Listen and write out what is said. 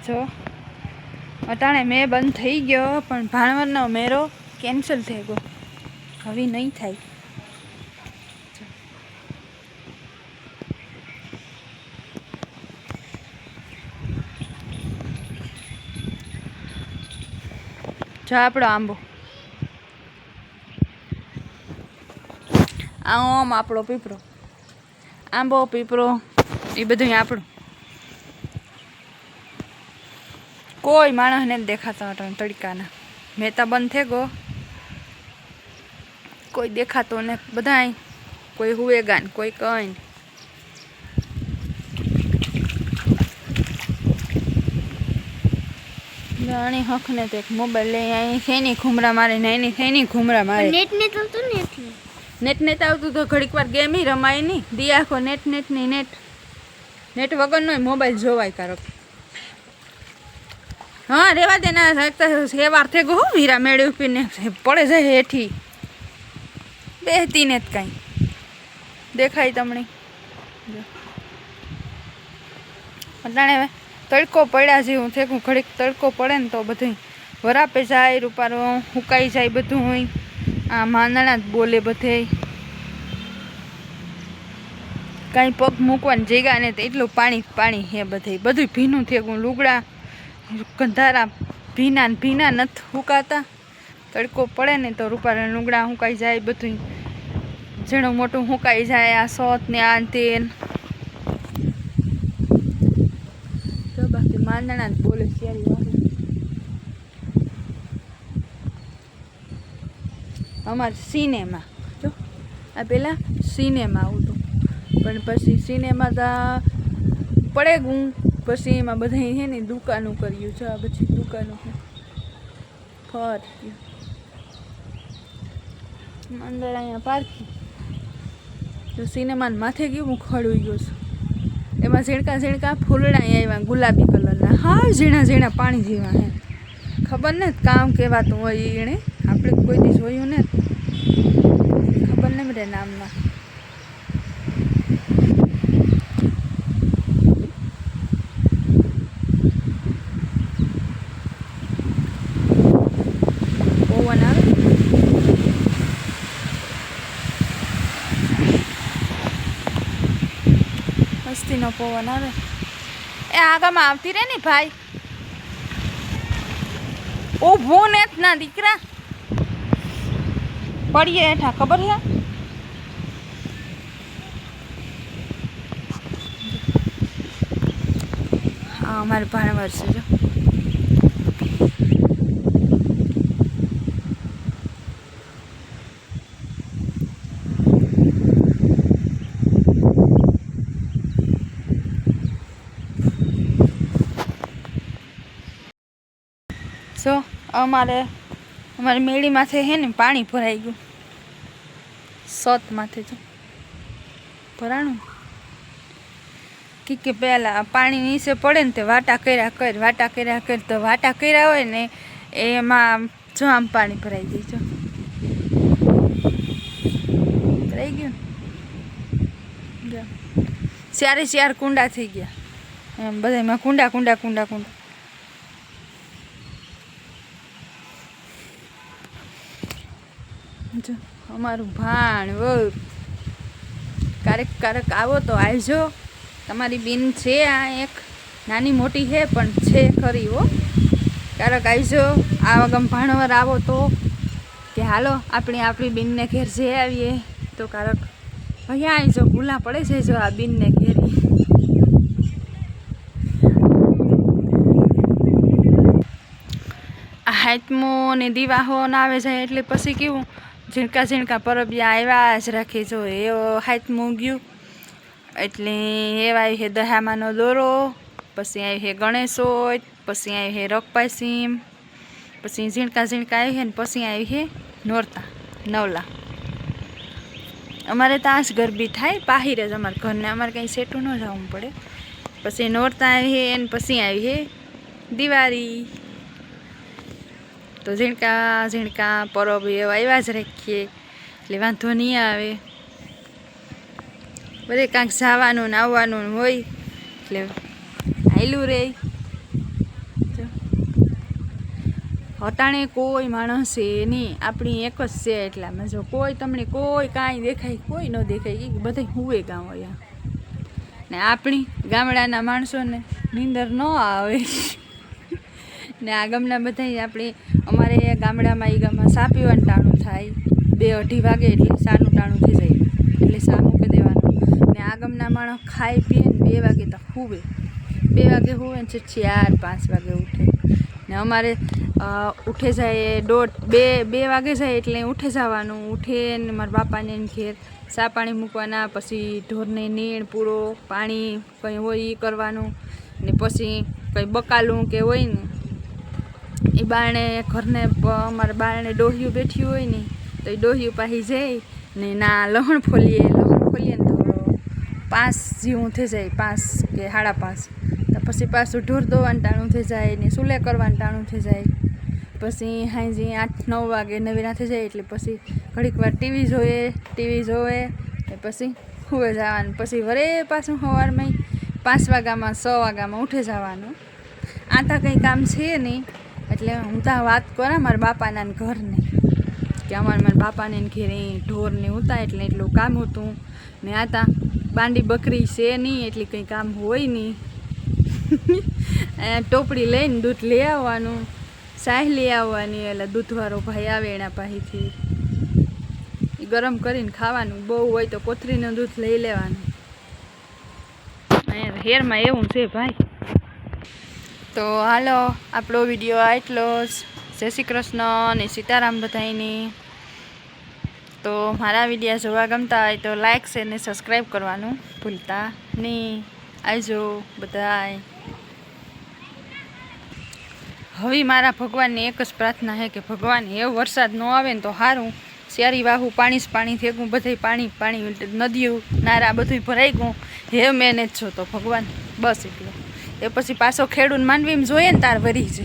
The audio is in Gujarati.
જો અટાણે મેં બંધ થઈ ગયો પણ ભાણવરનો મેરો કેન્સલ થઈ ગયો, હવે નહીં થાય. જો આપણો આંબો, આમ આપણો પીપરો, આંબો પીપરો એ બધું આપણું. કોઈ માણસ ને દેખાતા હતા તડકાના, મહેતા બંધ થઈ ગયો, કોઈ દેખાતો ને બધા કોઈ હુએ ગાન કોઈ કઈ. રાણી હક ને તો એક મોબાઈલ લઈ અહીં થઈને ઘૂમરા મારે ને એની થઈને ઘૂમરા મારે. નેટ ને તો નથી, નેટ નેટ આવતું તો ઘડીક વાર ગેમ રમાય નહીં, દી આખો નેટ નેટ નહીં. નેટ વગરનો મોબાઈલ જોવાય કારક. હા રેવા દે ના એ વાર થઈ ગયો હીરા મેળવી પીને પડે જાય હેઠી બેહતી ને જ કાંઈ દેખાય તમને. અટાણે હવે તડકો પડ્યા જેવું થેકું, ઘડીક તડકો પડે ને તો બધું વરાપે જાય, રૂપારો હુકાઈ જાય બધું હોય. આ માંદણા જ બોલે બધે, કાંઈ પગ મૂકવાની જગ્યા ને તો એટલું પાણી પાણી હે બધે, બધું ભીનું થેકું. લુગડા ગંધારા ભીના ભીના નથી હુકાતા, તડકો પડે ને તો રૂપારા લુગડા હુકાઈ જાય, બધું ઝીણું મોટું હુકાઈ જાય. આ સોત ને આ તેન તો બાકી માંદણા જ બોલે ત્યારે. અમારે સિનેમા જો આ પેલા સિનેમા આવતું, પણ પછી સિનેમા તો પડે ગું, પછી એમાં બધા છે ને દુકાનું કર્યું છે. આ પછી દુકાનું ફર અંદર અહીંયા પાર્કિંગ તો સિનેમાને માથે કેવું ખડુઈ ગયું છે. એમાં ઝીણકા ઝીણકા ફૂલડા આવ્યા ગુલાબી કલરના, હા ઝીણા ઝીણા પાણી જેવા હે. ખબર ને કામ કહેવાતું હોય એણે, આપણે કોઈ દી જોયું ને ખબર ને મને નામના. પવન આવે મસ્તીનો પવન આવે. એ આગળમાં આવતી રે ને ભાઈ, ઊભું ને ના દીકરા પડીએ હેઠા, ખબર છે. હા અમારે ભાણવર છે જો. સો અમારે મેળી માથે હે ને પાણી ભરાઈ ગયું, સોત માથે જો ભરાણું કે પહેલાં પાણી નીચે પડે ને તે વાટા કર્યા કર તો વાટા કર્યા હોય ને એમાં જો આમ પાણી ભરાઈ જાય. જો ભરાઈ ગયું જો ચાર કુંડા થઈ ગયા એમ બધામાં, કુંડા કુંડા કુંડા કુંડા. જો અમારું ભાણવર ક્યારેક આવો તો આવજો. તમારી બેન છે આ એક નાની મોટી છે પણ છે ખરી હો. ક્યારેક આવજો, આ ગમ ભાણવર આવો તો કે હાલો આપણી બેનને ઘેર જે આવીએ તો ક્યારેક અહીંયા આવજો, ભૂલા પડે છે જો આ બેનને ઘેરી. આ હાથમો ને દીવાહો ના આવે જાય એટલે પછી કેવું ઝીણકા ઝીણકા પરબિયા આવ્યા જ રાખે. જો એવો હાથમું ગયું એટલે એવા આવી છે દહામાનો દોરો, પછી આવી છે ગણેશોત, પછી આવી છે રકપાસીમ, પછી ઝીણકા ઝીણકા આવી છે ને પછી આવી છે નોરતા નવલા. અમારે તો આ જ ગરબી થાય પાહિર જ અમારા ઘરને, અમારે કંઈ સેટું ન જવું પડે. પછી નોરતા આવી છે અને પછી આવી છે દિવાળી. તો ઝીણકા ઝીણકા પરબ એવા આવ્યા જ રાખીએ એટલે વાંધો નહીં આવે. બધે કાંઈક જવાનું ને આવવાનું હોય એટલે હાયલું રહે. અટાણે કોઈ માણસ છે નહીં, આપણી એક જ છે એટલામાં. જો કોઈ તમને કોઈ કાંઈ દેખાય, કોઈ ન દેખાય, એ બધા હુવે ગામ અહીંયા. ને આપણી ગામડાના માણસોને નીંદર ન આવે. ને આ ગામના બધા આપણી અમારે ગામડામાં એ ગામમાં સા પીવાનું ટાણું થાય 2-2:30 વાગે, એટલે સાનું ટાણું થઈ જાય, એટલે સા મૂકી દેવાનું. ને આ ગામના માણસ ખાઈ પીએ ને 2 વાગે તો હુવે, 2 વાગે હુવે ને 4-5 વાગે ઉઠે. ને અમારે ઉઠે જાય 2 વાગે જાય એટલે ઉઠે જવાનું. ઉઠે ને મારા બાપાને ઘેર સા પાણી મૂકવાના, પછી ઢોરને નીણ પૂરો પાણી કંઈ હોય એ કરવાનું. ને પછી કંઈ બકાલું કે હોય ને એ બારણે ઘરને અમારા બારણે ડોહિયું બેઠી હોય ને તો એ ડોહિયું પાછી જાય ને ના લહણ ફોલીએ ને તો 5 જેવું થઈ જાય, 5 કે 5:30. તો પછી પાછું ઢોર દોવાનું ટાણું થઈ જાય ને સુલે કરવાનું ટાણું થઈ જાય. પછી હાંજી 8-9 વાગે નવીના થઈ જાય, એટલે પછી ઘડીક વાર ટીવી જોવે ને પછી સુવે જવાનું. પછી વરે પાછું સવારમાં 5 વાગ્યામાં 6 વાગ્યામાં ઉઠે જવાનું. આ તો કંઈ કામ છે નહીં, એટલે હું તો વાત કરા મારા બાપાના ઘરની કે મારા બાપાને ઘેરે ઢોરને ઉતા, એટલે એટલું કામ હતું. ને આ તા બાંડી બકરી છે નહીં, એટલે કંઈ કામ હોય નહીં. ટોપડી લઈને દૂધ લઈ આવવાનું, સાહ લઈ આવવાની, એટલે દૂધવાળો ભાઈ આવે એના પાસેથી એ ગરમ કરીને ખાવાનું. બહુ હોય તો કોથરીનું દૂધ લઈ લેવાનું. અહીંયા હેરમાં એવું છે ભાઈ. તો હાલો, આપણો વિડીયો આટલો જ. જય શ્રી કૃષ્ણ અને સીતારામ બધાયની. તો મારા વિડીયો જોવા ગમતા હોય તો લાઈક શેર ને સબસ્ક્રાઈબ કરવાનું ભૂલતા નહીં. આવજો બધાય. હવે મારા ભગવાનની એક જ પ્રાર્થના છે કે ભગવાન એવો વરસાદ ન આવે ને તો સારું. શિયારી વાહું પાણી થેગું, બધે પાણી નદીઓ નારા બધું ભરાઈ ગયું. હે મેં જ છો તો ભગવાન, બસ એટલું. એ પછી પાછો ખેડૂત માંડવીમાં જોઈએ ને તાર વરી છે.